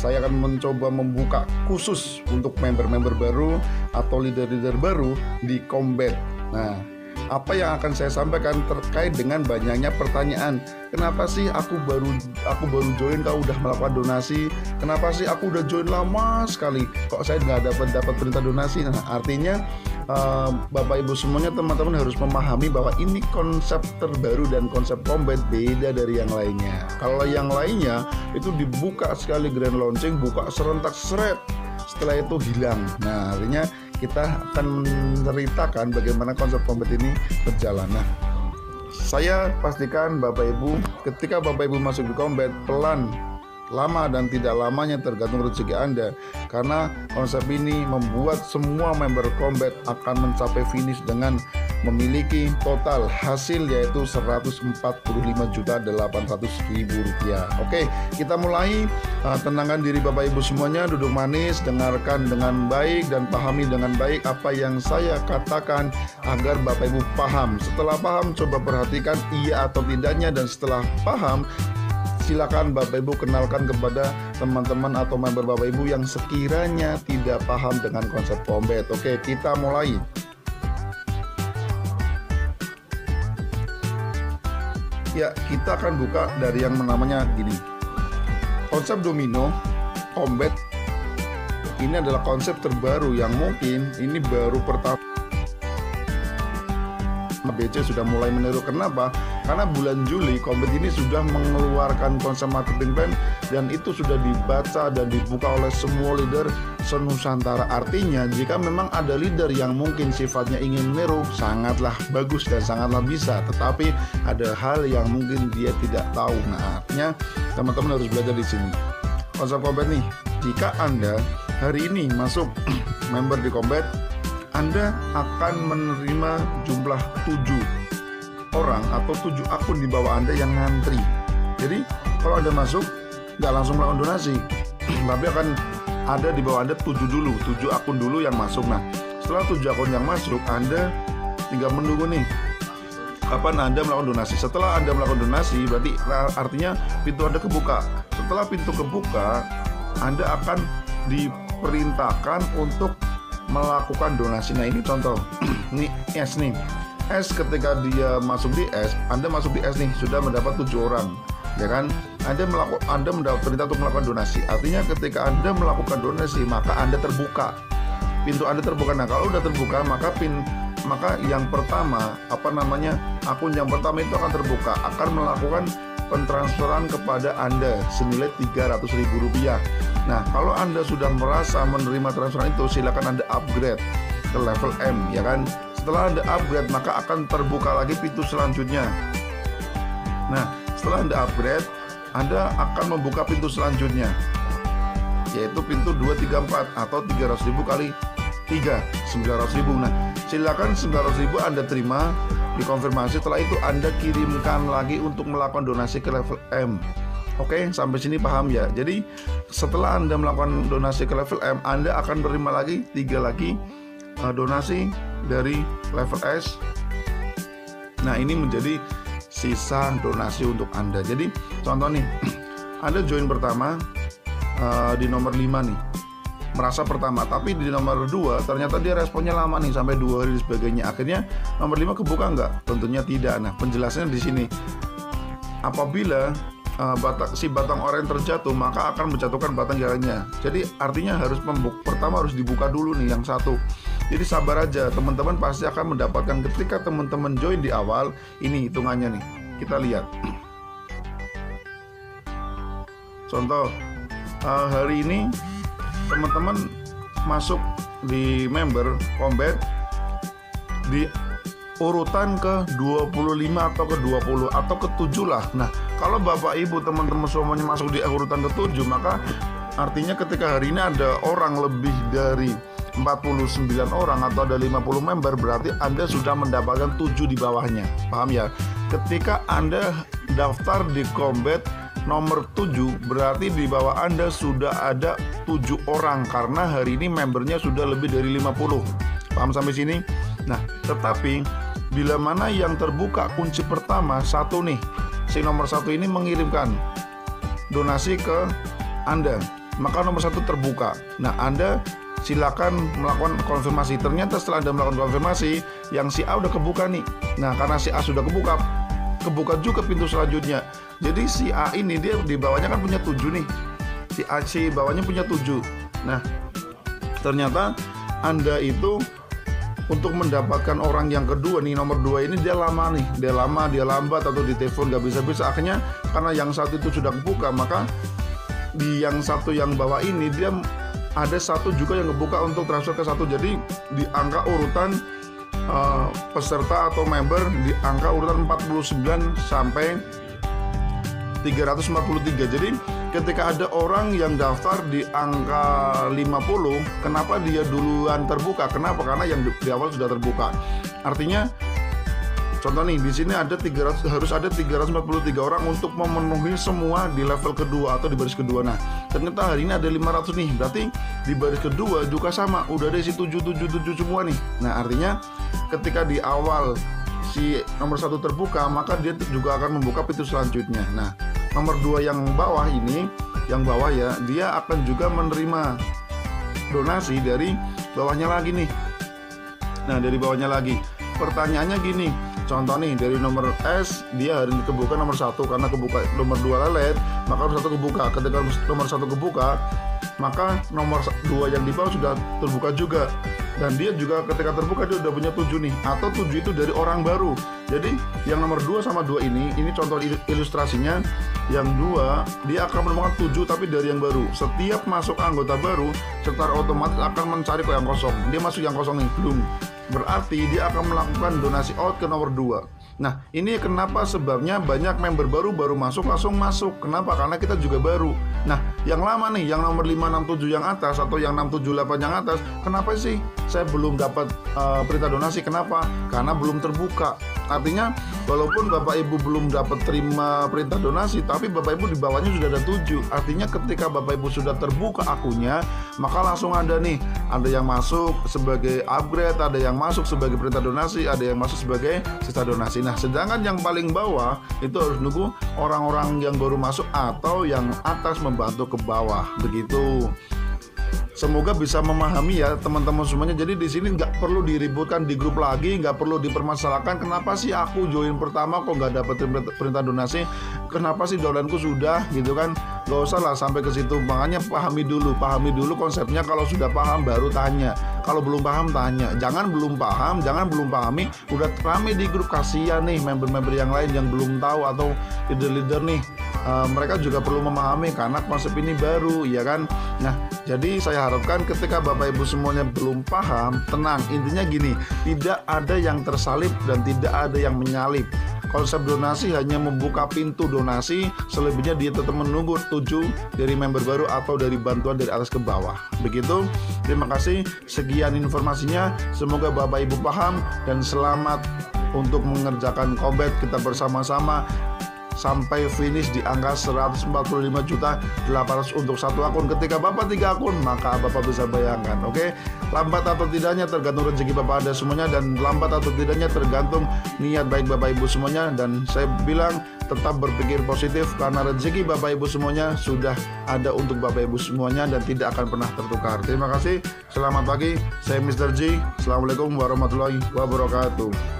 saya akan mencoba membuka khusus untuk member-member baru atau leader-leader baru di Combat. Nah, apa yang akan saya sampaikan terkait dengan banyaknya pertanyaan. Kenapa sih aku baru join kau udah melakukan donasi? Kenapa sih aku udah join lama sekali kok saya nggak dapat perintah donasi? Nah, artinya Bapak Ibu semuanya, teman-teman harus memahami bahwa ini konsep terbaru dan konsep Combat beda dari yang lainnya. Kalau yang lainnya itu dibuka sekali grand launching, buka serentak seret, setelah itu hilang. Nah, artinya kita akan menceritakan bagaimana konsep Combat ini berjalan. Nah, saya pastikan Bapak Ibu, ketika Bapak Ibu masuk di Combat, pelan, lama dan tidak lamanya tergantung rezeki Anda. Karena konsep ini membuat semua member Combat akan mencapai finish dengan memiliki total hasil yaitu Rp145.800.000. Oke, kita mulai. Tenangkan diri Bapak Ibu semuanya, duduk manis, dengarkan dengan baik dan pahami dengan baik apa yang saya katakan agar Bapak Ibu paham. Setelah paham, coba perhatikan iya atau tidaknya, dan setelah paham, silakan Bapak Ibu kenalkan kepada teman-teman atau member Bapak Ibu yang sekiranya tidak paham dengan konsep Combat. Oke, kita mulai. Ya, kita akan buka dari yang namanya gini. Konsep domino Combat ini adalah konsep terbaru yang mungkin ini baru pertama BC sudah mulai meniru. Kenapa? Karena bulan Juli Combat ini sudah mengeluarkan konsep marketing plan dan itu sudah dibaca dan dibuka oleh semua leader se-Nusantara. Artinya jika memang ada leader yang mungkin sifatnya ingin meniru, sangatlah bagus dan sangatlah bisa, tetapi ada hal yang mungkin dia tidak tahu. Nah, artinya teman-teman harus belajar di sini. Konsep Combat nih, jika Anda hari ini masuk member di Combat, Anda akan menerima jumlah 7 orang atau 7 akun di bawah Anda yang ngantri. Jadi kalau Anda masuk, nggak langsung melakukan donasi, tapi akan ada di bawah Anda 7 akun dulu yang masuk. Nah, setelah 7 akun yang masuk, Anda tinggal menunggu nih kapan Anda melakukan donasi. Setelah Anda melakukan donasi, berarti artinya pintu Anda kebuka. Setelah pintu kebuka, Anda akan diperintahkan untuk melakukan donasi. Nah, ini contoh. Nih S nih. S ketika dia masuk di S, Anda masuk di S nih, sudah mendapat 7 orang, ya kan? Anda mendapat perintah untuk melakukan donasi. Artinya ketika Anda melakukan donasi, maka Anda terbuka. Pintu Anda terbuka. Nah, kalau udah terbuka, maka yang pertama, akun yang pertama itu akan terbuka, akan melakukan pentransferan kepada Anda senilai Rp300.000. Nah, kalau Anda sudah merasa menerima transferan itu, silakan Anda upgrade ke level M, ya kan? Setelah Anda upgrade, maka akan terbuka lagi pintu selanjutnya. Nah, setelah Anda upgrade, Anda akan membuka pintu selanjutnya, yaitu pintu 234 atau 300.000 kali 3, 900.000. Nah, silakan 900.000 Anda terima, dikonfirmasi. Setelah itu Anda kirimkan lagi untuk melakukan donasi ke level M. Oke, sampai sini paham ya? Jadi setelah Anda melakukan donasi ke level M, Anda akan menerima lagi 3 lagi donasi dari level S. Nah, ini menjadi sisa donasi untuk Anda. Jadi contoh nih, Anda join pertama di nomor 5 nih, merasa pertama, tapi di nomor 2 ternyata dia responnya lama nih, sampai 2 hari dan sebagainya. Akhirnya nomor 5 kebuka nggak? Tentunya tidak. Nah, penjelasannya di sini. Apabila si batang oranye terjatuh, maka akan menjatuhkan batang yang lainnya. Jadi artinya pertama harus dibuka dulu nih yang satu. Jadi sabar aja, teman-teman pasti akan mendapatkan ketika teman-teman join di awal. Ini hitungannya nih, kita lihat. Contoh, hari ini teman-teman masuk di member Combat di urutan ke-25 atau ke-20 atau ke-7 lah. Nah, kalau Bapak Ibu teman-teman semuanya masuk di urutan ke-7, maka artinya ketika hari ini ada orang lebih dari 49 orang atau ada 50 member, berarti Anda sudah mendapatkan 7 di bawahnya. Paham ya? Ketika Anda daftar di Combat nomor 7, berarti di bawah Anda sudah ada 7 orang karena hari ini membernya sudah lebih dari 50. Paham sampai sini? Nah, tetapi bila mana yang terbuka kunci pertama satu nih, si nomor 1 ini mengirimkan donasi ke Anda. maka nomor 1 terbuka. Nah, Anda silakan melakukan konfirmasi. Ternyata setelah Anda melakukan konfirmasi, yang si A udah kebuka nih. Nah, karena si A sudah kebuka juga pintu selanjutnya. Jadi si A ini dia di bawahnya kan punya 7 nih. Si bawahnya punya 7. Nah, ternyata Anda itu untuk mendapatkan orang yang kedua nih, nomor 2 ini dia lama, dia lambat atau di telepon gak bisa-bisa. Akhirnya karena yang satu itu sudah kebuka, maka di yang satu yang bawah ini dia ada satu juga yang ngebuka untuk transfer ke satu. Jadi di angka urutan peserta atau member di angka urutan 49 sampai 343. Jadi ketika ada orang yang daftar di angka 50, kenapa dia duluan terbuka? Kenapa? Karena yang di awal sudah terbuka. Artinya contoh nih, di sini harus ada 343 orang untuk memenuhi semua di level kedua atau di baris kedua. Nah, ternyata hari ini ada 500 nih. Berarti di baris kedua juga sama, udah ada isi 777 semua nih. Nah, artinya ketika di awal si nomor 1 terbuka, maka dia juga akan membuka pintu selanjutnya. Nah, nomor 2 yang bawah ini, ya, dia akan juga menerima donasi dari bawahnya lagi nih. Nah, dari bawahnya lagi. Pertanyaannya gini, contoh nih, dari nomor S dia hari ini kebuka nomor 1 karena kebuka nomor 2 lelet, maka nomor 1 kebuka. Ketika nomor 1 kebuka, maka nomor 2 yang di bawah sudah terbuka juga. Dan dia juga ketika terbuka dia udah punya 7 nih, atau 7 itu dari orang baru. Jadi yang nomor 2 sama 2 ini contoh ilustrasinya. Yang 2 dia akan menemukan 7 tapi dari yang baru. Setiap masuk anggota baru secara otomatis akan mencari ke yang kosong. Dia masuk yang kosong nih, belum. Berarti dia akan melakukan donasi out ke nomor 2. Nah, ini kenapa sebabnya banyak member baru masuk langsung masuk. Kenapa? Karena kita juga baru. Nah, yang lama nih, yang nomor 5, 6, 7 yang atas atau yang 6, 7, 8 yang atas, kenapa sih saya belum dapat perintah donasi? Kenapa? Karena belum terbuka. Artinya walaupun Bapak Ibu belum dapat terima perintah donasi, tapi Bapak Ibu di bawahnya sudah ada 7. Artinya ketika Bapak Ibu sudah terbuka akunnya, maka langsung ada nih, ada yang masuk sebagai upgrade, ada yang masuk sebagai perintah donasi, ada yang masuk sebagai sisa donasi. Nah, sedangkan yang paling bawah itu harus nunggu orang-orang yang baru masuk atau yang atas membantu ke bawah, begitu. Semoga bisa memahami ya teman-teman semuanya. Jadi di sini nggak perlu diributkan di grup lagi, nggak perlu dipermasalahkan. Kenapa sih aku join pertama kok nggak dapat perintah donasi? Kenapa sih downlineku sudah gitu kan? Gak usah lah sampai ke situ. Makanya pahami dulu konsepnya. Kalau sudah paham baru tanya. Kalau belum paham tanya. Jangan belum pahami udah rame di grup. Kasihan nih member-member yang lain yang belum tahu atau leader-leader nih. Mereka juga perlu memahami karena konsep ini baru, ya kan? Nah, jadi saya harapkan ketika Bapak Ibu semuanya belum paham, tenang. Intinya gini, tidak ada yang tersalip dan tidak ada yang menyalip. Konsep donasi hanya membuka pintu donasi, selebihnya dia tetap menunggu 7 dari member baru atau dari bantuan dari atas ke bawah. Begitu, terima kasih. Sekian informasinya, semoga Bapak Ibu paham dan selamat untuk mengerjakan Kombet kita bersama-sama sampai finish di angka 145.800.000 untuk satu akun. Ketika Bapak 3 akun, maka Bapak bisa bayangkan, oke? Lambat atau tidaknya tergantung rezeki Bapak ada semuanya, dan lambat atau tidaknya tergantung niat baik Bapak Ibu semuanya. Dan saya bilang tetap berpikir positif karena rezeki Bapak Ibu semuanya sudah ada untuk Bapak Ibu semuanya dan tidak akan pernah tertukar. Terima kasih, selamat pagi, saya Mr. G. Assalamualaikum warahmatullahi wabarakatuh.